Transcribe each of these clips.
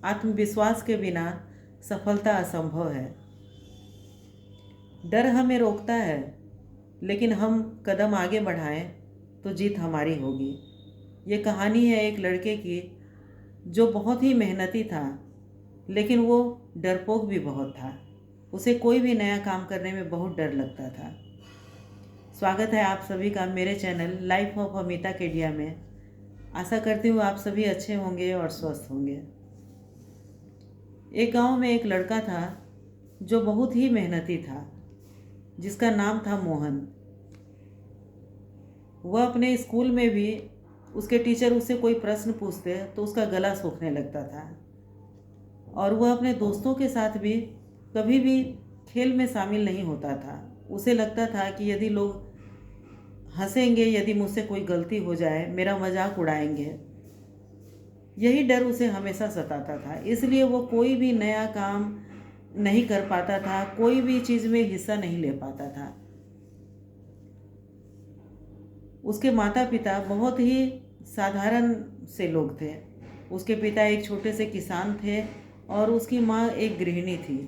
आत्मविश्वास के बिना सफलता असंभव है। डर हमें रोकता है, लेकिन हम कदम आगे बढ़ाएं तो जीत हमारी होगी। ये कहानी है एक लड़के की जो बहुत ही मेहनती था, लेकिन वो डरपोक भी बहुत था। उसे कोई भी नया काम करने में बहुत डर लगता था। स्वागत है आप सभी का मेरे channel life of Amita Kedia में। आशा करती हूँ आप सभी अच्छे होंगे और स्वस्थ होंगे। एक गांव में एक लड़का था जो बहुत ही मेहनती था, जिसका नाम था मोहन। वह अपने स्कूल में भी उसके टीचर उससे कोई प्रश्न पूछते तो उसका गला सूखने लगता था, और वह अपने दोस्तों के साथ भी कभी भी खेल में शामिल नहीं होता था। उसे लगता था कि यदि लोग हंसेंगे, यदि मुझसे कोई गलती हो जाए, मेरा मजाक उड़ाएंगे, यही डर उसे हमेशा सताता था। इसलिए वो कोई भी नया काम नहीं कर पाता था, कोई भी चीज़ में हिस्सा नहीं ले पाता था। उसके माता पिता बहुत ही साधारण से लोग थे। उसके पिता एक छोटे से किसान थे और उसकी माँ एक गृहिणी थी।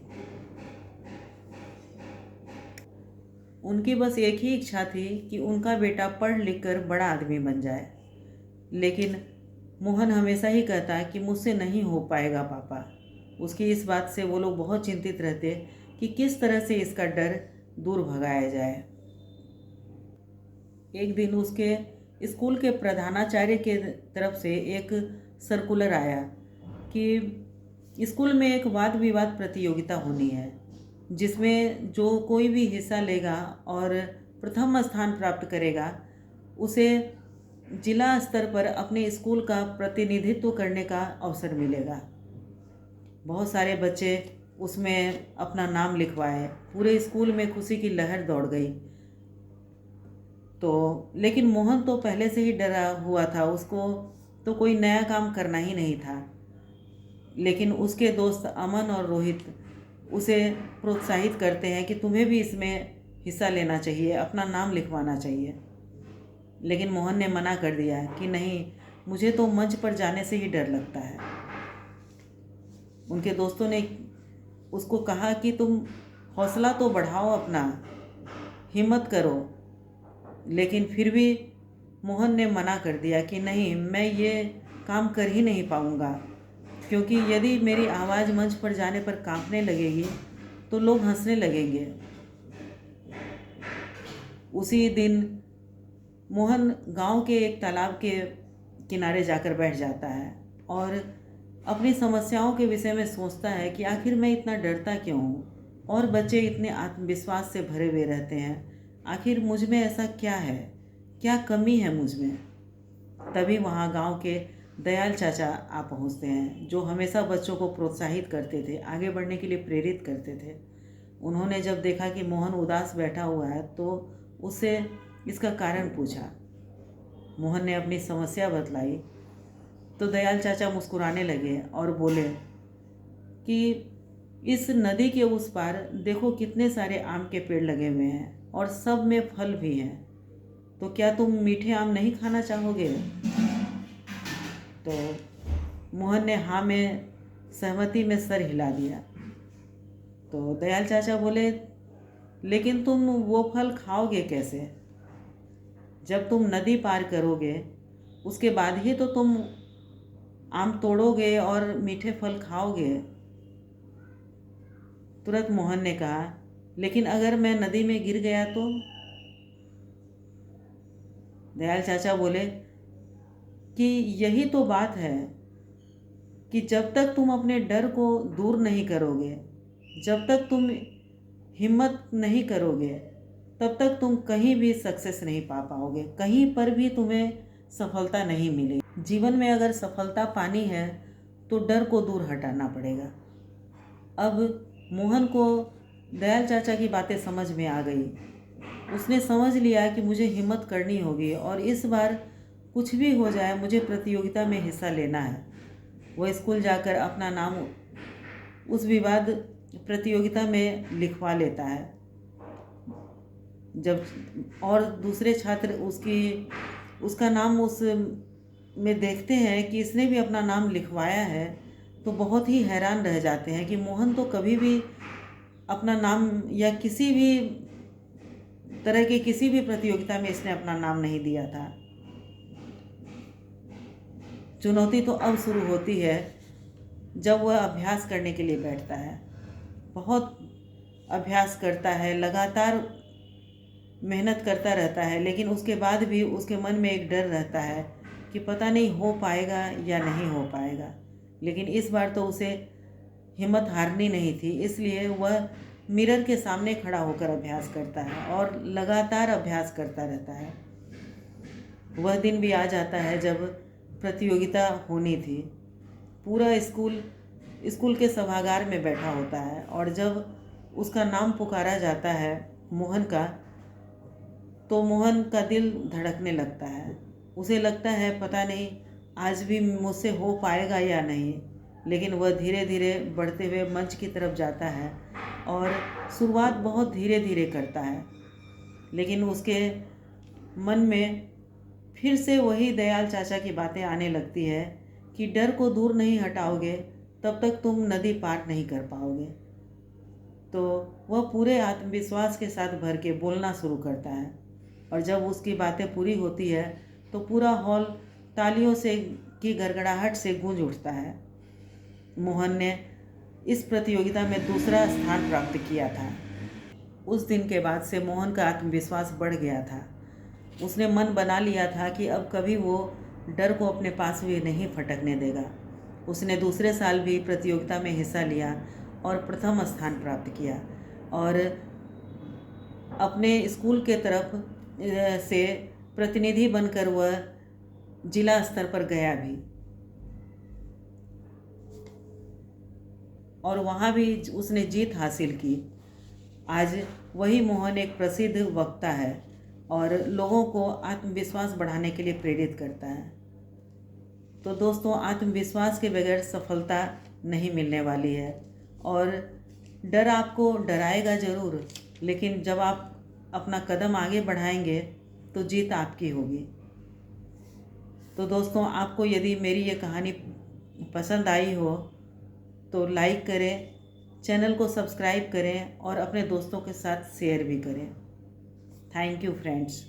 उनकी बस एक ही इच्छा थी कि उनका बेटा पढ़ लिख कर बड़ा आदमी बन जाए। लेकिन मोहन हमेशा ही कहता है कि मुझसे नहीं हो पाएगा पापा। उसकी इस बात से वो लोग बहुत चिंतित रहते कि किस तरह से इसका डर दूर भगाया जाए। एक दिन उसके स्कूल के प्रधानाचार्य के तरफ से एक सर्कुलर आया कि स्कूल में एक वाद विवाद प्रतियोगिता होनी है, जिसमें जो कोई भी हिस्सा लेगा और प्रथम स्थान प्राप्त करेगा उसे जिला स्तर पर अपने स्कूल का प्रतिनिधित्व करने का अवसर मिलेगा। बहुत सारे बच्चे उसमें अपना नाम लिखवाए। पूरे स्कूल में खुशी की लहर दौड़ गई। लेकिन मोहन तो पहले से ही डरा हुआ था, उसको तो कोई नया काम करना ही नहीं था। लेकिन उसके दोस्त अमन और रोहित उसे प्रोत्साहित करते हैं कि तुम्हें भी इसमें हिस्सा लेना चाहिए, अपना नाम लिखवाना चाहिए। लेकिन मोहन ने मना कर दिया कि नहीं, मुझे तो मंच पर जाने से ही डर लगता है। उनके दोस्तों ने उसको कहा कि तुम हौसला तो बढ़ाओ, अपना हिम्मत करो। लेकिन फिर भी मोहन ने मना कर दिया कि नहीं, मैं ये काम कर ही नहीं पाऊँगा, क्योंकि यदि मेरी आवाज़ मंच पर जाने पर कांपने लगेगी तो लोग हंसने लगेंगे। उसी दिन मोहन गांव के एक तालाब के किनारे जाकर बैठ जाता है और अपनी समस्याओं के विषय में सोचता है कि आखिर मैं इतना डरता क्यों हूँ और बच्चे इतने आत्मविश्वास से भरे हुए रहते हैं। आखिर मुझ में ऐसा क्या है, क्या कमी है मुझ में। तभी वहाँ गांव के दयाल चाचा आ पहुँचते हैं, जो हमेशा बच्चों को प्रोत्साहित करते थे, आगे बढ़ने के लिए प्रेरित करते थे। उन्होंने जब देखा कि मोहन उदास बैठा हुआ है तो उससे इसका कारण पूछा। मोहन ने अपनी समस्या बतलाई तो दयाल चाचा मुस्कुराने लगे और बोले कि इस नदी के उस पार देखो कितने सारे आम के पेड़ लगे हुए हैं और सब में फल भी हैं, तो क्या तुम मीठे आम नहीं खाना चाहोगे। तो मोहन ने हाँ में सहमति में सर हिला दिया। तो दयाल चाचा बोले, लेकिन तुम वो फल खाओगे कैसे। जब तुम नदी पार करोगे उसके बाद ही तो तुम आम तोड़ोगे और मीठे फल खाओगे। तुरंत मोहन ने कहा, लेकिन अगर मैं नदी में गिर गया तो। दयाल चाचा बोले कि यही तो बात है कि जब तक तुम अपने डर को दूर नहीं करोगे, जब तक तुम हिम्मत नहीं करोगे, तब तक तुम कहीं भी सक्सेस नहीं पा पाओगे, कहीं पर भी तुम्हें सफलता नहीं मिलेगी। जीवन में अगर सफलता पानी है तो डर को दूर हटाना पड़ेगा। अब मोहन को दयाल चाचा की बातें समझ में आ गई। उसने समझ लिया कि मुझे हिम्मत करनी होगी और इस बार कुछ भी हो जाए मुझे प्रतियोगिता में हिस्सा लेना है। वह स्कूल जाकर अपना नाम उस विवाद प्रतियोगिता में लिखवा लेता है। जब और दूसरे छात्र उसका नाम उस में देखते हैं कि इसने भी अपना नाम लिखवाया है, तो बहुत ही हैरान रह जाते हैं कि मोहन तो कभी भी अपना नाम या किसी भी तरह की किसी भी प्रतियोगिता में इसने अपना नाम नहीं दिया था। चुनौती तो अब शुरू होती है जब वह अभ्यास करने के लिए बैठता है। बहुत अभ्यास करता है, लगातार मेहनत करता रहता है, लेकिन उसके बाद भी उसके मन में एक डर रहता है कि पता नहीं हो पाएगा या नहीं हो पाएगा। लेकिन इस बार तो उसे हिम्मत हारनी नहीं थी, इसलिए वह मिरर के सामने खड़ा होकर अभ्यास करता है और लगातार अभ्यास करता रहता है। वह दिन भी आ जाता है जब प्रतियोगिता होनी थी। पूरा स्कूल के सभागार में बैठा होता है और जब उसका नाम पुकारा जाता है मोहन का, तो मोहन का दिल धड़कने लगता है। उसे लगता है पता नहीं आज भी मुझसे हो पाएगा या नहीं। लेकिन वह धीरे धीरे बढ़ते हुए मंच की तरफ जाता है और शुरुआत बहुत धीरे धीरे करता है, लेकिन उसके मन में फिर से वही दयाल चाचा की बातें आने लगती है कि डर को दूर नहीं हटाओगे तब तक तुम नदी पार नहीं कर पाओगे। तो वह पूरे आत्मविश्वास के साथ भर के बोलना शुरू करता है और जब उसकी बातें पूरी होती है तो पूरा हॉल तालियों से की गड़गड़ाहट से गूंज उठता है। मोहन ने इस प्रतियोगिता में दूसरा स्थान प्राप्त किया था। उस दिन के बाद से मोहन का आत्मविश्वास बढ़ गया था। उसने मन बना लिया था कि अब कभी वो डर को अपने पास भी नहीं फटकने देगा। उसने दूसरे साल भी प्रतियोगिता में हिस्सा लिया और प्रथम स्थान प्राप्त किया और अपने स्कूल के तरफ से प्रतिनिधि बनकर वह जिला स्तर पर गया भी और वहाँ भी उसने जीत हासिल की। आज वही मोहन एक प्रसिद्ध वक्ता है और लोगों को आत्मविश्वास बढ़ाने के लिए प्रेरित करता है। तो दोस्तों, आत्मविश्वास के बगैर सफलता नहीं मिलने वाली है और डर आपको डराएगा ज़रूर, लेकिन जब आप अपना कदम आगे बढ़ाएंगे तो जीत आपकी होगी। तो दोस्तों, आपको यदि मेरी ये कहानी पसंद आई हो तो लाइक करें, चैनल को सब्सक्राइब करें और अपने दोस्तों के साथ शेयर भी करें। Thank you friends.